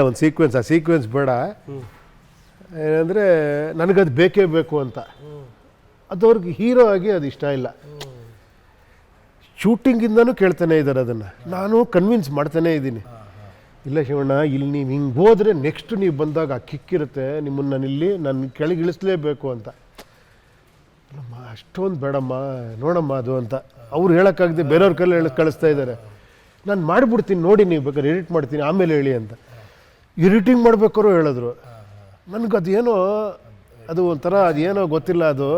ಒಂದು ಸೀಕ್ವೆನ್ಸ್, ಆ ಸೀಕ್ವೆನ್ಸ್ ಬೇಡ, ಏನಂದರೆ ನನಗದು ಬೇಕೇ ಬೇಕು ಅಂತ. ಅದು ಅವ್ರಿಗೆ ಹೀರೋ ಆಗಿ ಅದು ಇಷ್ಟ ಇಲ್ಲ. ಶೂಟಿಂಗಿಂದನೂ ಕೇಳ್ತಾನೆ ಇದ್ದಾರೆ ಅದನ್ನು. ನಾನು ಕನ್ವಿನ್ಸ್ ಮಾಡ್ತಾನೇ ಇದ್ದೀನಿ, ಇಲ್ಲ ಶಿವಣ್ಣ ಇಲ್ಲಿ ನೀವು ಹಿಂಗೆ ಹೋದರೆ ನೆಕ್ಸ್ಟ್ ನೀವು ಬಂದಾಗ ಆ ಕಿಕ್ಕಿರುತ್ತೆ, ನಿಮ್ಮನ್ನು ನಾನಿಲ್ಲಿ ನಾನು ಕೆಳಗೆ ಇಳಿಸ್ಲೇಬೇಕು ಅಂತ. ಅಲ್ಲಮ್ಮ ಅಷ್ಟೊಂದು ಬೇಡಮ್ಮ, ನೋಡಮ್ಮ ಅದು ಅಂತ ಅವ್ರು ಹೇಳೋಕ್ಕಾಗದೆ ಬೇರೆಯವ್ರ ಕೈಲಿ ಕಳಿಸ್ತಾ ಇದ್ದಾರೆ. ನಾನು ಮಾಡಿಬಿಡ್ತೀನಿ ನೋಡಿ, ನೀವು ಬೇಕಾದ್ರೆ ಎಡಿಟ್ ಮಾಡ್ತೀನಿ ಆಮೇಲೆ ಹೇಳಿ ಅಂತ. ಎಡಿಟಿಂಗ್ ಮಾಡ್ಬೇಕಾದ್ರು ಹೇಳಿದ್ರು. ನನಗದೇನೋ ಅದು ಒಂಥರ ಅದೇನೋ ಗೊತ್ತಿಲ್ಲ, ಅದು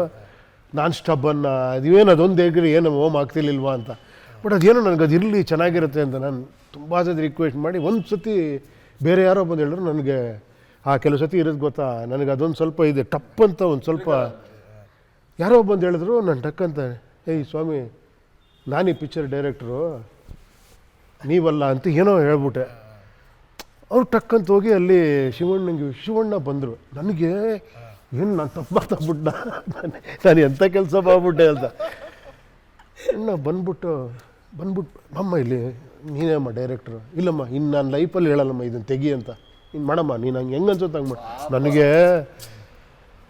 ನಾನ್ ಸ್ಟಬ್ಬನ್ನ ಅದೇನು ಅದೊಂದು ಹೇಗ್ರಿ ಏನೋ ಹೋಮ್ ಆಗ್ತಿರ್ಲಿಲ್ವಾ ಅಂತ. ಬಟ್ ಅದೇನೋ ನನಗದು ಇರಲಿ ಚೆನ್ನಾಗಿರುತ್ತೆ ಅಂತ ನಾನು ತುಂಬ ಸತಿ ರಿಕ್ವೆಸ್ಟ್ ಮಾಡಿ, ಒಂದು ಸತಿ ಬೇರೆ ಯಾರೋ ಬಂದು ಹೇಳಿದ್ರು ನನಗೆ, ಆ ಕೆಲವು ಸತಿ ಇರೋದು ಗೊತ್ತಾ ನನಗೆ ಅದೊಂದು ಸ್ವಲ್ಪ ಇದೆ ಟಪ್ ಅಂತ, ಒಂದು ಸ್ವಲ್ಪ ಯಾರೋ ಬಂದು ಹೇಳಿದ್ರು, ನಾನು ಟಕ್ಕಂತ ಏಯ್ ಸ್ವಾಮಿ ನಾನು ಈ ಪಿಕ್ಚರ್ ಡೈರೆಕ್ಟ್ರು ನೀವಲ್ಲ ಅಂತ ಏನೋ ಹೇಳ್ಬಿಟ್ಟೆ. ಅವ್ರು ಟಕ್ಕಂತ ಹೋಗಿ ಅಲ್ಲಿ ಶಿವಣ್ಣ ಬಂದರು. ನನಗೆ ಏನು ನಾನು ತಪ್ಪು ಮಾತಾಡ್ಬಿಟ್ಟ, ನಾನು ಎಂಥ ಕೆಲಸ ಮಾಡ್ಬಿಟ್ಟೆ ಅಂತ. ಇನ್ನು ಬಂದ್ಬಿಟ್ಟು ಅಮ್ಮ ಇಲ್ಲಿ ನೀನೇಮ್ಮ ಡೈರೆಕ್ಟ್ರು, ಇಲ್ಲಮ್ಮ ಇನ್ನು ನಾನು ಲೈಫಲ್ಲಿ ಹೇಳಲ್ಲಮ್ಮ ಇದನ್ನು ತೆಗಿ ಅಂತ, ಇನ್ನು ಮಾಡಮ್ಮ ನೀನು ಹಂಗೆ ಹೆಂಗೆ ಅನ್ಸುತ್ತೆ ಹಂಗೆ ಮಾಡಿ. ನನಗೆ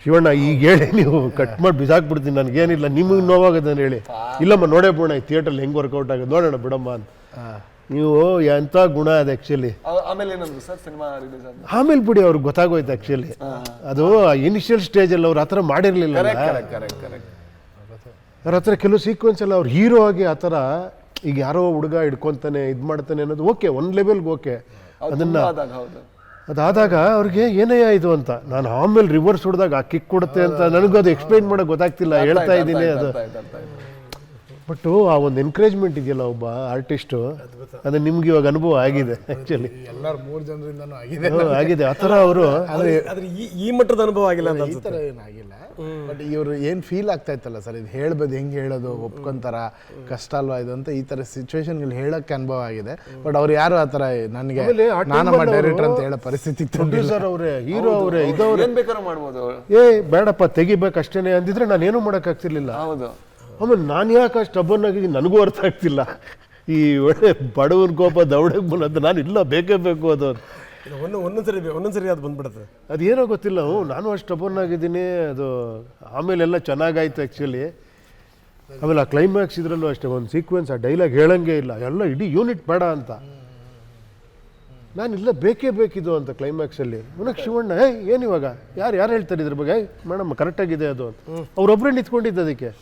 ಶಿವಣ್ಣ ಈಗ ಹೇಳಿ ನೀವು ಕಟ್ ಮಾಡಿ ಬಿಸಾಕ್ಬಿಡ್ತೀನಿ, ನನಗೇನಿಲ್ಲ, ನಿಮಗೆ ನೋವಾಗೋದನ್ನು ಹೇಳಿ. ಇಲ್ಲಮ್ಮ ನೋಡೇ ಬಿಡೋಣ ಈ ಥಿಯೇಟ್ರಲ್ಲಿ ಹೆಂಗೆ ವರ್ಕೌಟ್ ಆಗೋದು ನೋಡೋಣ ಬಿಡಮ್ಮ ಅಂತ. ನೀವು ಎಂಥ ಗುಣ ಅದು ಆ್ಯಕ್ಚುಲಿ. ಆಮೇಲೆ ಬಿಡಿ ಅವ್ರಿಗೆ ಗೊತ್ತಾಗೋಯ್ತು ಆ್ಯಕ್ಚುಲಿ. ಅದು ಇನಿಷಿಯಲ್ ಸ್ಟೇಜಲ್ಲಿ ಅವ್ರು ಆ ಥರ ಮಾಡಿರಲಿಲ್ಲ. ಅವ್ರ ಹತ್ರ ಕೆಲವು ಸೀಕ್ವೆನ್ಸ್ ಎಲ್ಲ ಅವ್ರು ಹೀರೋ ಆಗಿ ಆ ಥರ ಈಗ ಯಾರೋ ಹುಡುಗ ಹಿಡ್ಕೊತಾನೆ ಇದು ಮಾಡ್ತಾನೆ ಅನ್ನೋದು ಓಕೆ, ಒಂದು ಲೆವೆಲ್ಗೆ ಓಕೆ. ಅದನ್ನು ಅದಾದಾಗ ಅವ್ರಿಗೆ ಏನಯ್ಯ ಇದು ಅಂತ. ನಾನು ಆಮೇಲೆ ರಿವರ್ಸ್ ಹೊಡೆದಾಗ ಆ ಕಿಕ್ ಕೊಡುತ್ತೆ ಅಂತ ನನಗೂ ಅದು ಎಕ್ಸ್ಪ್ಲೈನ್ ಮಾಡೋಕೆ ಗೊತ್ತಾಗ್ತಿಲ್ಲ, ಹೇಳ್ತಾ ಇದ್ದೀನಿ ಅದು. ಬಟ್ಟು ಆ ಒಂದು ಎನ್ಕರೇಜ್ಮೆಂಟ್ ಇದೆಯಲ್ಲ ಒಬ್ಬ ಆರ್ಟಿಸ್ಟು, ಅದು ನಿಮ್ಗೆ ಇವಾಗ ಅನುಭವ ಆಗಿದೆ ಆ್ಯಕ್ಚುಲಿ. ಎಲ್ಲರೂ 3 ಜನರಿಂದನೂ ಆಗಿದೆ ಆ ಥರ. ಅವರು ಆದರೆ ಈ ಮಟ್ಟದ ಅನುಭವ ಆಗಿಲ್ಲ ಅಂತ ಈ ಥರ ಏನಾಗಿಲ್ಲ. ಬಟ್ ಇವರು ಏನು ಫೀಲ್ ಆಗ್ತಾ ಇತ್ತಲ್ಲ ಸರ್, ಇದು ಹೇಳ್ಬೋದು, ಹೆಂಗೆ ಹೇಳೋದು, ಒಪ್ಕೊಂತಾರ, ಕಷ್ಟ ಅಲ್ವಾ ಇದು ಅಂತ, ಈ ಥರ ಸಿಚುವೇಶನ್ಗಳು ಹೇಳೋಕ್ಕೆ ಅನುಭವ ಆಗಿದೆ. ಬಟ್ ಅವ್ರು ಯಾರು ಆ ಥರ ನನಗೆ ನಾನಮ್ಮ ಡೈರೆಕ್ಟರ್ ಅಂತ ಹೇಳೋ ಪರಿಸ್ಥಿತಿ ಪ್ರೊಡ್ಯೂಸರ್ ಅವರೇ, ಹೀರೋ ಅವರೇ, ಇದವ್ರೆ ಮಾಡ್ಬೋದು. ಬೇಡಪ್ಪ ತೆಗಿಬೇಕು ಅಷ್ಟೇನೆ ಅಂದಿದ್ರೆ ನಾನೇನು ಮಾಡೋಕ್ಕಾಗ್ತಿರ್ಲಿಲ್ಲ. ಆಮೇಲೆ ನಾನು ಯಾಕೆ ಅಷ್ಟು ಅಬ್ಬನ್ನಾಗಿದ್ದೀನಿ ನನಗೂ ಅರ್ಥ ಆಗ್ತಿಲ್ಲ. ಈ ಒಳ್ಳೆ ಬಡವನ ಕೋಪ ದೌಡಕ್ಕೆ ಬಂದು ನಾನು ಇಲ್ಲ ಬೇಕೇ ಬೇಕು ಅದು ಒಂದೊಂದ್ಸರಿ ಅದು ಬಂದ್ಬಿಡುತ್ತೆ. ಅದೇನೋ ಗೊತ್ತಿಲ್ಲ. ನಾನು ಅಷ್ಟು ಅಬ್ಬನ್ನಾಗಿದ್ದೀನಿ ಅದು. ಆಮೇಲೆಲ್ಲ ಚೆನ್ನಾಗಾಯ್ತು ಆ್ಯಕ್ಚುಲಿ. ಆಮೇಲೆ ಆ ಕ್ಲೈಮ್ಯಾಕ್ಸ್ ಇದರಲ್ಲೂ ಅಷ್ಟೇ ಒಂದು ಸೀಕ್ವೆನ್ಸ್, ಆ ಡೈಲಾಗ್ ಹೇಳಂಗೆ ಇಲ್ಲ, ಎಲ್ಲ ಇಡೀ ಯೂನಿಟ್ ಬೇಡ ಅಂತ, ನಾನಿಲ್ಲ ಬೇಕೇ ಬೇಕಿದು ಅಂತ ಕ್ಲೈಮ್ಯಾಕ್ಸಲ್ಲಿ. ಉನಕ್ ಶಿವಣ್ಣ ಏನಿವಾಗ ಯಾರು ಹೇಳ್ತಾರೆ ಇದ್ರ ಬಗ್ಗೆ, ಮೇಡಮ್ ಕರೆಕ್ಟಾಗಿದೆ ಅದು ಅಂತ. ಅವ್ರೊಬ್ಬರೇ ನಿಂತ್ಕೊಂಡಿದ್ದು ಅದಕ್ಕೆ.